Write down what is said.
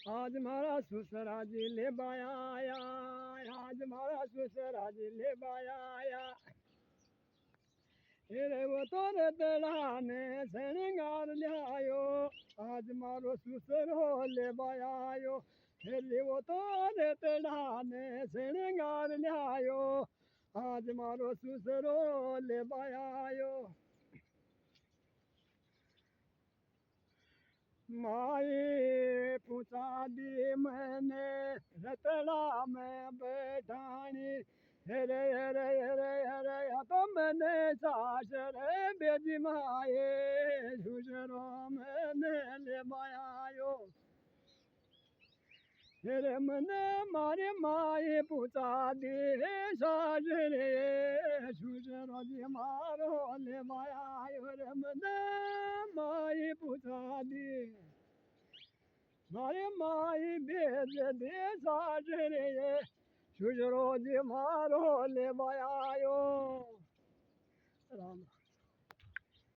आज मारा ससुरा जी ले बाया, आज मारा ससुरा जी ले बाया। रे वो तोरे तेड़ाने श्रृंगार लियायो, आज मारो ससुरो ले बायो। रे वो तोरे तेड़ाने श्रृंगार लियायो, आज मारो ससुरो ले बायो। माए पूछा दी मैंने रतड़ा में बैठानी, हेरे हेरे हेरे हेरे तो मैंने सास रे बेजी माए झुझरो मैंने ले मायो। हेरे मने मारे माए पूछा दी सास रे झुझरो जी मारो ले मायो। रे मने माए पूछा दी मारे माई भेज दे साजरे, सुजरो जी मारो ले मायो। राम।